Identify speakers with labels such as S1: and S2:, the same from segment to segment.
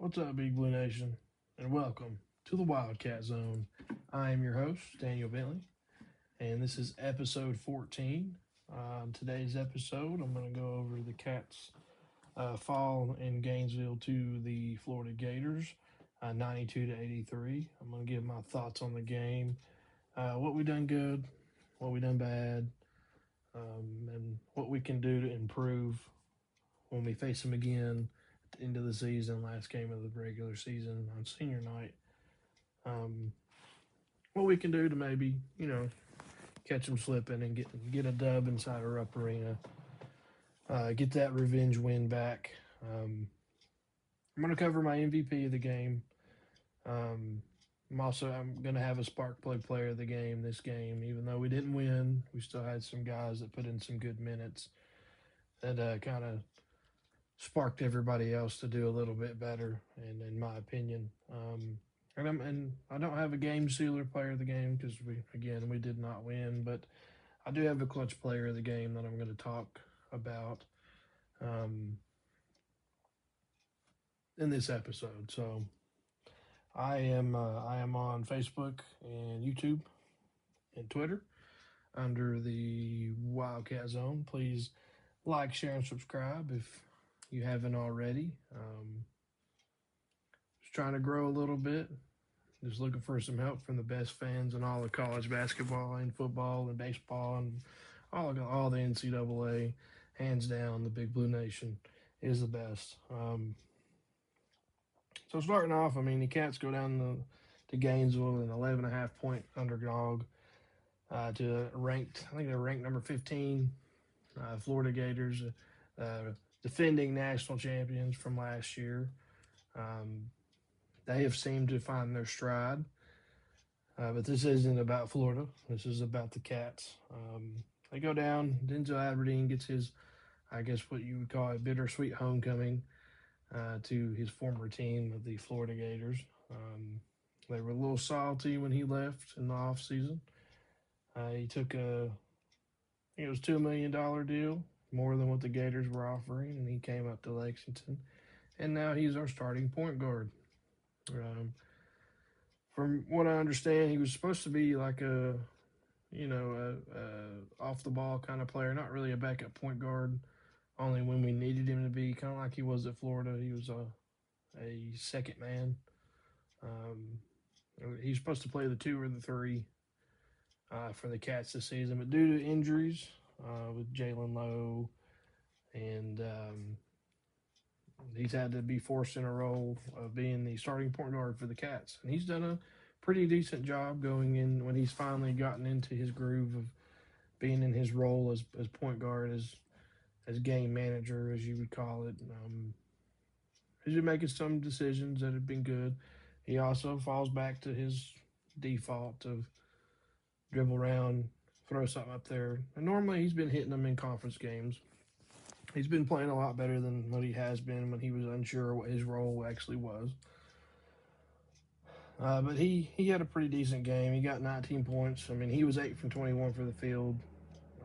S1: What's up, Big Blue Nation? And welcome to the Wildcat Zone. I am your host, Daniel Bentley, and this is episode 14. Today's episode, I'm going to go over the Cats' fall in Gainesville to the Florida Gators, 92 to 83. I'm going to give my thoughts on the game, what we done good, what we done bad, and what we can do to improve when we face them again at the end of the season, last game of the regular season on senior night. Um, what we can do to maybe, catch them slipping and get a dub inside a Rupp Arena, get that revenge win back. I'm going to cover my MVP of the game. I'm going to have a spark plug player of the game this game. Even though we didn't win, we still had some guys that put in some good minutes that kind of sparked everybody else to do a little bit better, and in my opinion. And I don't have a game sealer player of the game because we did not win, but I do have a clutch player of the game that I'm going to talk about in this episode. So I am on Facebook and YouTube and Twitter under the Wildcat Zone. Please like, share, and subscribe if you haven't already. Just trying to grow a little bit. Just looking for some help from the best fans in all of college basketball and football and baseball and all the NCAA. Hands down, the Big Blue Nation is the best. So starting off, the Cats go down to Gainesville, an 11.5-point underdog to ranked. I think they're ranked number 15. Florida Gators, defending national champions from last year. They have seemed to find their stride. But this isn't about Florida. This is about the Cats. They go down. Denzel Aberdeen gets his, I guess what you would call a bittersweet homecoming to his former team of the Florida Gators. They were a little salty when he left in the offseason. He took it was $2 million deal, more than what the Gators were offering, and he came up to Lexington. And now he's our starting point guard. From what I understand, he was supposed to be like a off the ball kind of player, not really a backup point guard, only when we needed him to be, kind of like he was at Florida. He was a second man. He's supposed to play the 2 or the 3 for the Cats this season, but due to injuries with Jalen Lowe and he's had to be forced in a role of being the starting point guard for the Cats. And he's done a pretty decent job going in when he's finally gotten into his groove of being in his role as point guard, as game manager, as you would call it. He's been making some decisions that have been good. He also falls back to his default of dribble around, throw something up there. And normally he's been hitting them in conference games. He's been playing a lot better than what he has been when he was unsure what his role actually was. But he had a pretty decent game. He got 19 points. He was 8 from 21 for the field.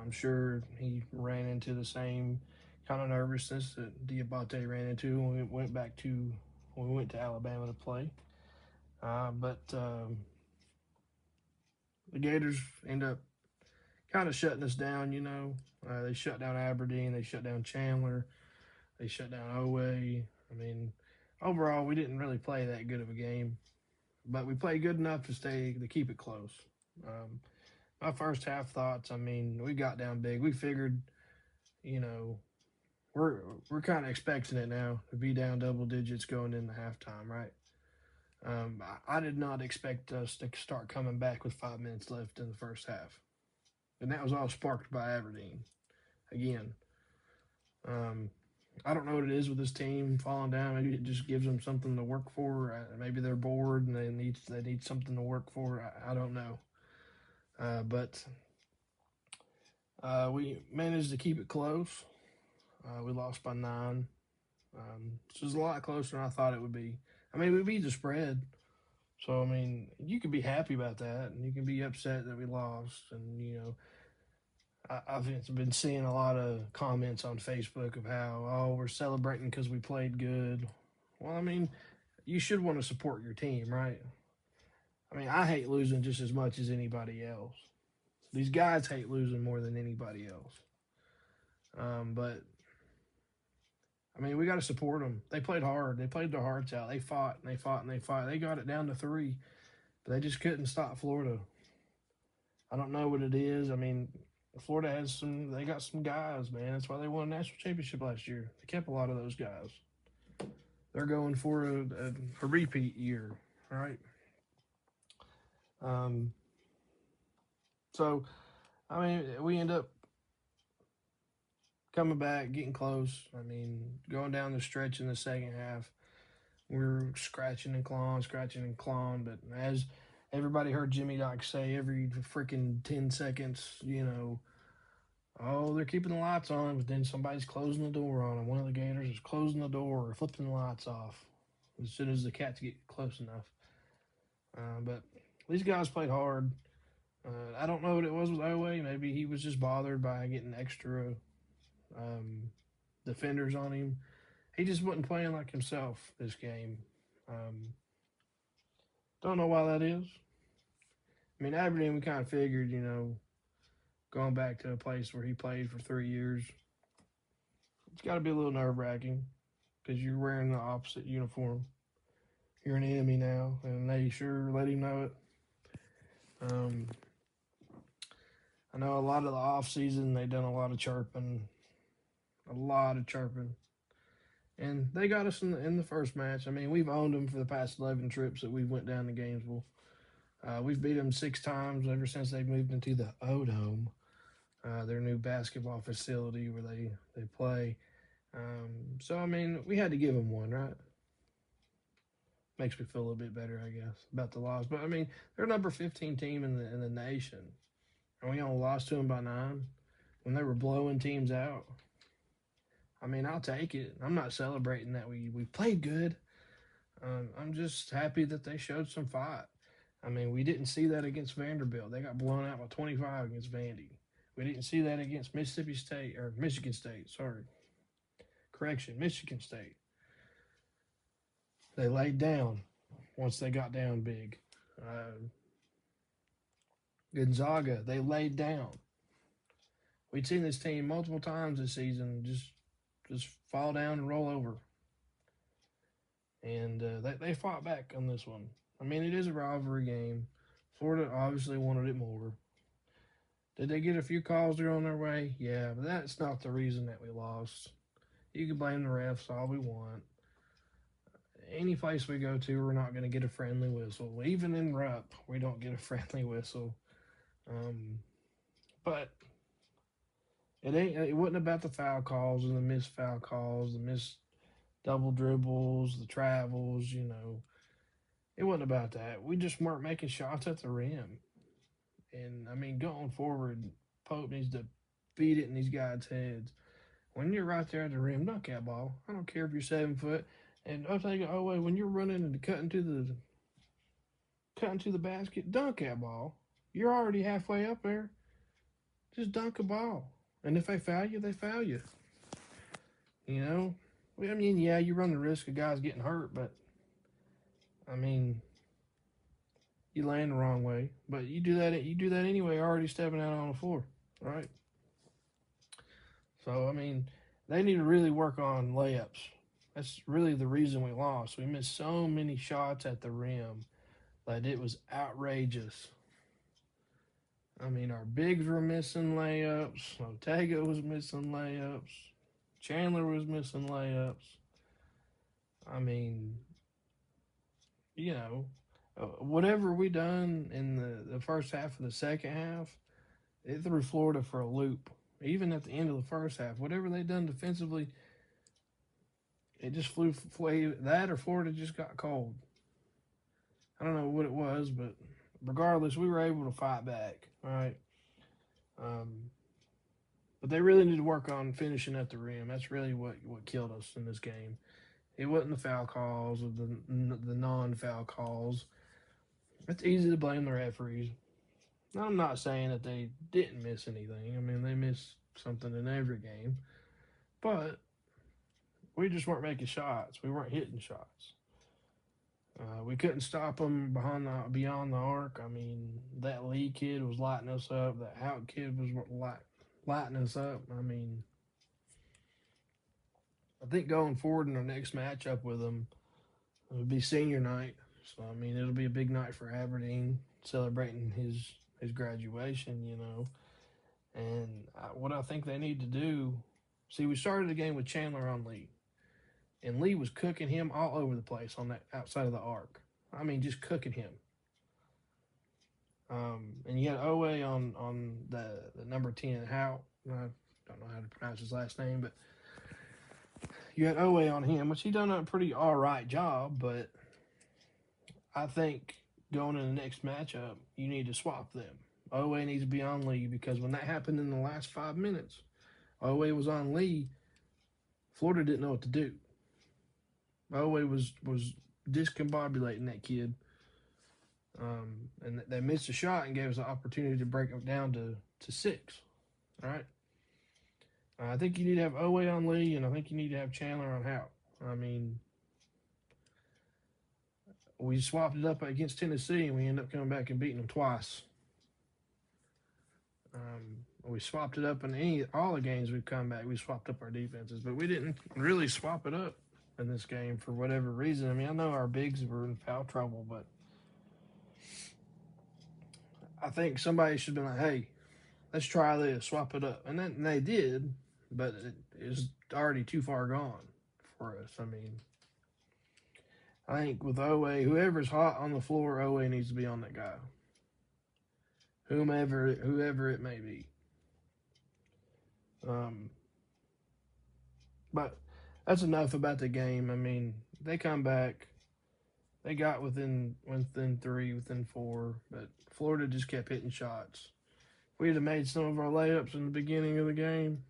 S1: I'm sure he ran into the same kind of nervousness that Diabate ran into when we went to Alabama to play. But the Gators end up kind of shutting us down, They shut down Aberdeen. They shut down Chandler. They shut down Owe. Overall, we didn't really play that good of a game, but we played good enough to keep it close. My first half thoughts, we got down big. We figured, we're kind of expecting it now to be down double digits going into halftime, right? I did not expect us to start coming back with 5 minutes left in the first half. And that was all sparked by Aberdeen. Again, I don't know what it is with this team falling down. Maybe it just gives them something to work for. Maybe they're bored and they need something to work for. I don't know. But we managed to keep it close. We lost by 9. This was a lot closer than I thought it would be. We beat the spread. So, you can be happy about that, and you can be upset that we lost. And, I've been seeing a lot of comments on Facebook of how, we're celebrating because we played good. Well, you should want to support your team, right? I mean, I hate losing just as much as anybody else. These guys hate losing more than anybody else. But I mean, we got to support them. They played hard. They played their hearts out. They fought and they fought and they fought. They got it down to 3, but they just couldn't stop Florida. I don't know what it is. I mean, Florida has some. They got some guys, man. That's why they won a national championship last year. They kept a lot of those guys. They're going for a repeat year, right? Um, so, I mean, we end up coming back, getting close. I mean, going down the stretch in the second half, we were scratching and clawing. But as everybody heard Jimmy Doc say every freaking 10 seconds, oh, they're keeping the lights on, but then somebody's closing the door on them. One of the Gators is closing the door or flipping the lights off as soon as the cats get close enough. But these guys played hard. I don't know what it was with Oweh. Maybe he was just bothered by getting extra defenders on him. He just wasn't playing like himself this game. Don't know why that is. I mean, Aberdeen, we kind of figured, going back to a place where he played for 3 years, it's got to be a little nerve-wracking because you're wearing the opposite uniform. You're an enemy now, and they sure let him know it. I know a lot of the off-season, they done a lot of chirping. And they got us in the first match. I mean, we've owned them for the past 11 trips that we went down to Gainesville. We've beat them 6 times ever since they moved into the O-Dome, their new basketball facility where they play. So, I mean, we had to give them one, right? Makes me feel a little bit better, I guess, about the loss. But, I mean, they're number 15 team in the nation. And we only lost to them by 9 when they were blowing teams out. I mean, I'll take it. I'm not celebrating that we played good. I'm just happy that they showed some fight. I mean, we didn't see that against Vanderbilt. They got blown out by 25 against Vandy. We didn't see that against Michigan State. Michigan State. They laid down once they got down big. Gonzaga, they laid down. We'd seen this team multiple times this season just fall down and roll over. And they fought back on this one. I mean, it is a rivalry game. Florida obviously wanted it more. Did they get a few calls thrown their way? Yeah, but that's not the reason that we lost. You can blame the refs all we want. Any place we go to, we're not going to get a friendly whistle. Even in Rupp, we don't get a friendly whistle. But it wasn't about the foul calls and the missed foul calls, the missed double dribbles, the travels, It wasn't about that. We just weren't making shots at the rim. And, I mean, going forward, Pope needs to beat it in these guys' heads. When you're right there at the rim, dunk that ball. I don't care if you're 7 foot. And I'll tell you, when you're running and cutting to the basket, dunk that ball. You're already halfway up there. Just dunk a ball. And if they foul you, they foul you. I mean, yeah, you run the risk of guys getting hurt, but, I mean, you land the wrong way. But you do that anyway, already stepping out on the floor, right? So, I mean, they need to really work on layups. That's really the reason we lost. We missed so many shots at the rim that it was outrageous. I mean, our bigs were missing layups. Ortega was missing layups. Chandler was missing layups. I mean, whatever we done in the first half of the second half, it threw Florida for a loop. Even at the end of the first half, whatever they done defensively, it just flew that or Florida just got cold. I don't know what it was, but regardless, we were able to fight back, right? But they really need to work on finishing at the rim. That's really what killed us in this game. It wasn't the foul calls or the non-foul calls. It's easy to blame the referees. I'm not saying that they didn't miss anything. I mean, they missed something in every game. But we just weren't making shots. We weren't hitting shots. We couldn't stop them beyond the arc. I mean, that Lee kid was lighting us up. That Out kid was lighting us up. I mean, I think going forward in our next matchup with them, it would be senior night. So I mean, it'll be a big night for Aberdeen, celebrating his graduation. And what I think they need to do. See, we started the game with Chandler on Lee, and Lee was cooking him all over the place on that outside of the arc. I mean, just cooking him. And you had Owe on the number 10, How. I don't know how to pronounce his last name, but you had Owe on him, which he done a pretty all right job. But I think going in the next matchup, you need to swap them. Owe needs to be on Lee, because when that happened in the last 5 minutes, Owe was on Lee. Florida didn't know what to do. Owe was discombobulating that kid. And they missed a shot and gave us an opportunity to break them down to 6. All right. I think you need to have Owe on Lee, and I think you need to have Chandler on Howe. I mean, we swapped it up against Tennessee, and we ended up coming back and beating them twice. We swapped it up in all the games we've come back. We swapped up our defenses, but we didn't really swap it up in this game for whatever reason. I mean, I know our bigs were in foul trouble, but I think somebody should have been like, hey, let's try this, swap it up. And they did, but it was already too far gone for us. I mean, I think with Owe, whoever's hot on the floor, Owe needs to be on that guy. Whoever it may be. But that's enough about the game. I mean, they come back. They got within 3, within 4, but Florida just kept hitting shots. If we'd have made some of our layups in the beginning of the game,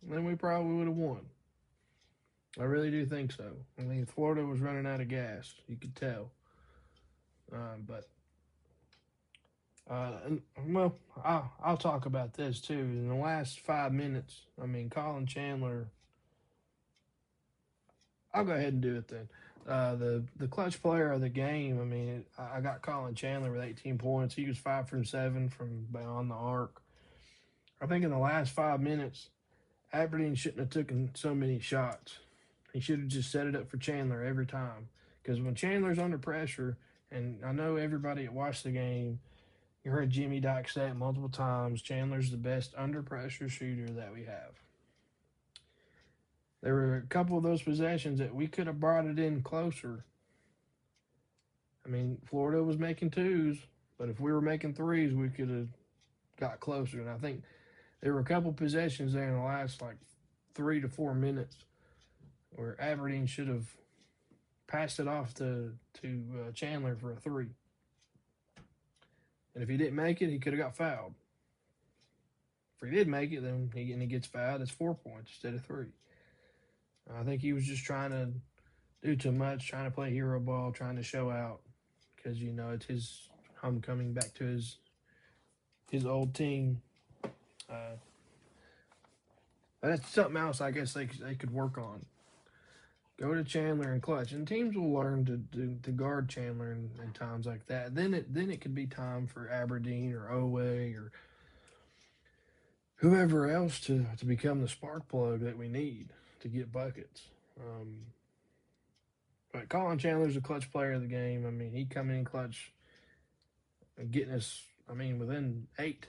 S1: then we probably would have won. I really do think so. I mean, Florida was running out of gas. You could tell. I'll talk about this too. In the last 5 minutes, I mean, Colin Chandler. I'll go ahead and do it then. The clutch player of the game. I mean, I got Colin Chandler with 18 points. He was 5 from 7 from beyond the arc. I think in the last 5 minutes, Aberdeen shouldn't have taken so many shots. He should have just set it up for Chandler every time. Because when Chandler's under pressure, and I know everybody that watched the game, you heard Jimmy Dyke say it multiple times, Chandler's the best under pressure shooter that we have. There were a couple of those possessions that we could have brought it in closer. I mean, Florida was making 2s, but if we were making 3s, we could have got closer. And I think there were a couple possessions there in the last 3 to 4 minutes where Aberdeen should have passed it off to Chandler for a 3. And if he didn't make it, he could have got fouled. If he did make it, then he gets fouled. It's 4 points instead of 3. I think he was just trying to do too much, trying to play hero ball, trying to show out because, it's his homecoming back to his old team. But that's something else I guess they could work on. Go to Chandler and clutch, and teams will learn to guard Chandler in times like that. Then it could be time for Aberdeen or Owe or whoever else to become the spark plug that we need to get buckets. But Colin Chandler's a clutch player of the game. I mean, he come in clutch and getting us, within 8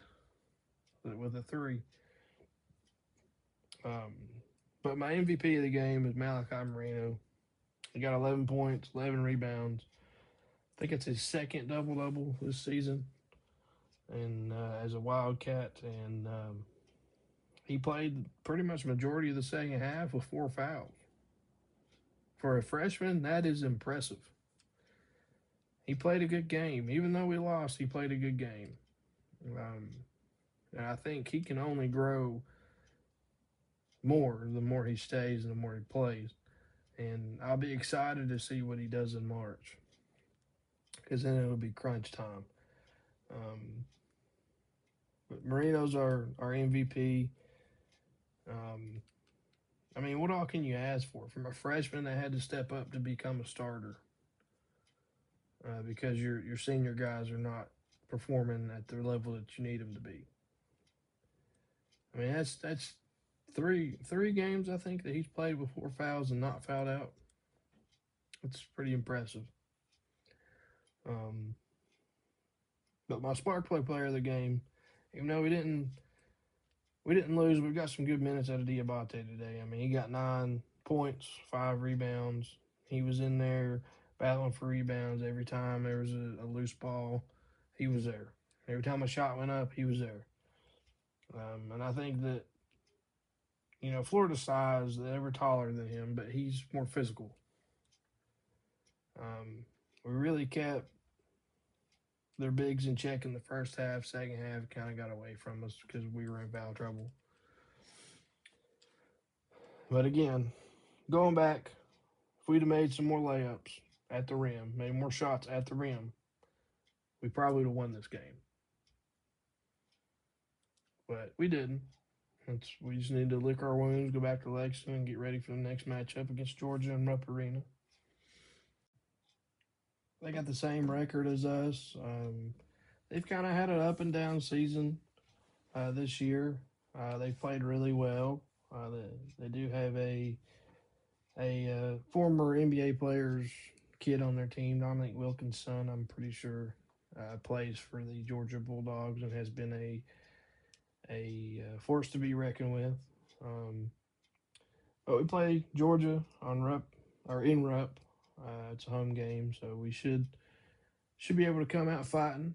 S1: with a 3. But my MVP of the game is Malachi Marino. He got 11 points, 11 rebounds. I think it's his second double-double this season, and as a Wildcat. And he played pretty much majority of the second half with 4 fouls. For a freshman, that is impressive. He played a good game. Even though we lost, he played a good game. And I think he can only grow more the more he stays and the more he plays. And I'll be excited to see what he does in March, because then it'll be crunch time. But Marino's our MVP. What all can you ask for from a freshman that had to step up to become a starter? because your senior guys are not performing at the level that you need them to be. I mean, that's three games I think that he's played with 4 fouls and not fouled out. It's pretty impressive. Um, but my spark play player of the game, even though we didn't lose, we've got some good minutes out of Diabate today. I mean, he got 9 points, 5 rebounds. He was in there battling for rebounds every time there was a loose ball. He was there. Every time a shot went up, he was there. And I think that, Florida's size, they were taller than him, but he's more physical. We really kept their bigs in check in the first half. Second half kind of got away from us because we were in foul trouble. But again, going back, if we'd have made some more layups at the rim, made more shots at the rim, we probably would have won this game. But we didn't. We just need to lick our wounds, go back to Lexington, and get ready for the next matchup against Georgia in Rupp Arena. They got the same record as us. They've kind of had an up and down season this year. They've played really well. They do have a former NBA player's kid on their team, Dominic Wilkins' son, I'm pretty sure, plays for the Georgia Bulldogs and has been a force to be reckoned with. But we play Georgia on in Rupp. It's a home game, so we should be able to come out fighting.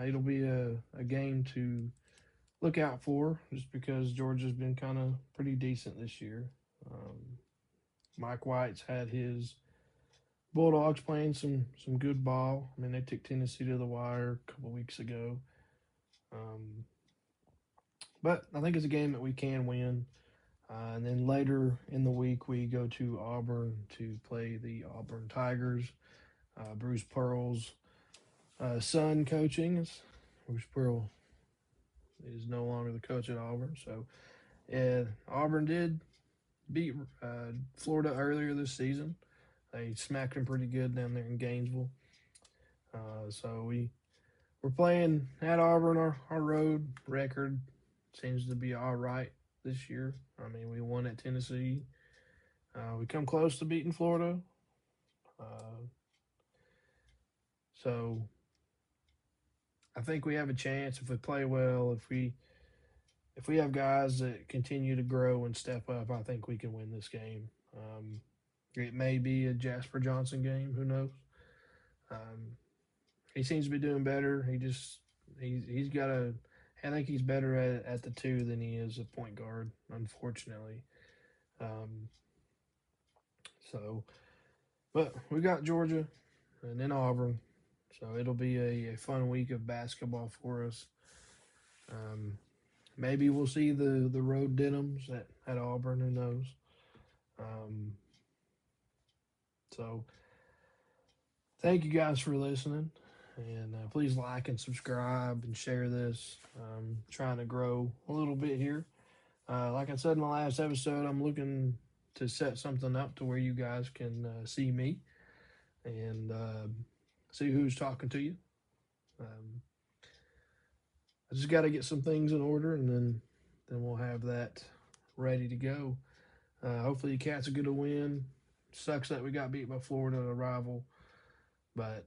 S1: It'll be a game to look out for, just because Georgia's been kind of pretty decent this year. Mike White's had his Bulldogs playing some good ball. I mean, they took Tennessee to the wire a couple weeks ago. But I think it's a game that we can win. And then later in the week, we go to Auburn to play the Auburn Tigers. Bruce Pearl's son coaching. Bruce Pearl is no longer the coach at Auburn. So, Auburn did beat Florida earlier this season. They smacked them pretty good down there in Gainesville. So we're playing at Auburn. Our road record seems to be all right this year. I mean, we won at Tennessee. We come close to beating Florida. So I think we have a chance if we play well. If we have guys that continue to grow and step up, I think we can win this game. It may be a Jasper Johnson game. Who knows? He seems to be doing better. He's got a. I think he's better at the two than he is at point guard, unfortunately. But we got Georgia and then Auburn. So it'll be a fun week of basketball for us. Maybe we'll see the road Denims at Auburn. Who knows? So thank you guys for listening. And please like and subscribe and share this. Trying to grow a little bit here. Like I said in my last episode, I'm looking to set something up to where you guys can see me and see who's talking to you. I just got to get some things in order, and then we'll have that ready to go. Hopefully, the Cats are going to win. Sucks that we got beat by Florida, a rival, but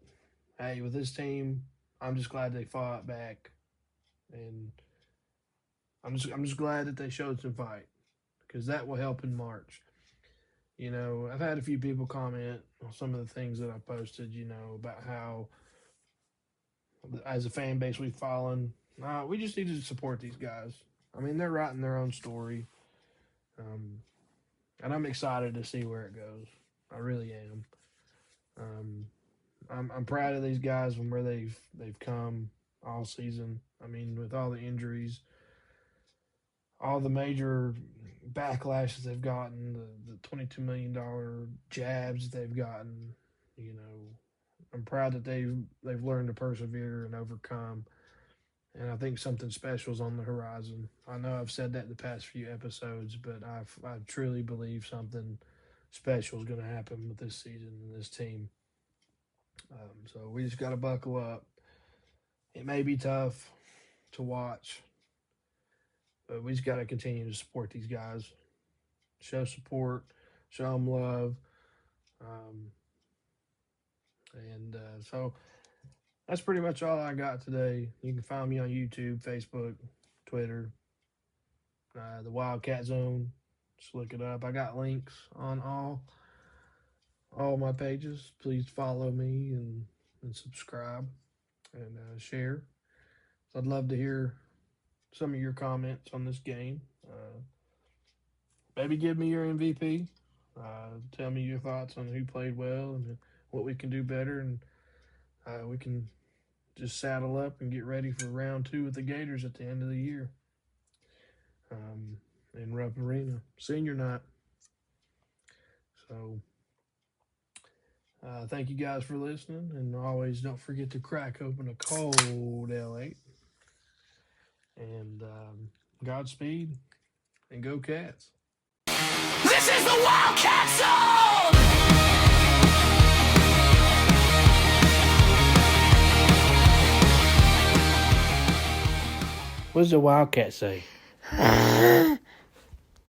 S1: hey, with this team, I'm just glad they fought back, and I'm just glad that they showed some fight, because that will help in March. I've had a few people comment on some of the things that I posted, about how, as a fan base, we've fallen. We just need to support these guys. I mean, they're writing their own story, and I'm excited to see where it goes. I really am. I'm proud of these guys and where they've come all season. I mean, with all the injuries, all the major backlashes they've gotten, the $22 million jabs they've gotten, I'm proud that they've learned to persevere and overcome. And I think something special is on the horizon. I know I've said that the past few episodes, but I truly believe something special is going to happen with this season and this team. So we just got to buckle up. It may be tough to watch, but we just got to continue to support these guys, show support, show them love. Um, so that's pretty much all I got today. You can find me on YouTube, Facebook, Twitter, the Wildcat Zone. Just look it up. I got links on all my pages. Please follow me and subscribe and share. So I'd love to hear some of your comments on this game. Maybe give me your MVP. Tell me your thoughts on who played well and what we can do better, and we can just saddle up and get ready for round 2 with the Gators at the end of the year in Rupp Arena, senior night. So thank you guys for listening, and always don't forget to crack open a cold L8. And Godspeed, and go Cats.
S2: This is the Wildcat Zone!
S1: What does the Wildcat say?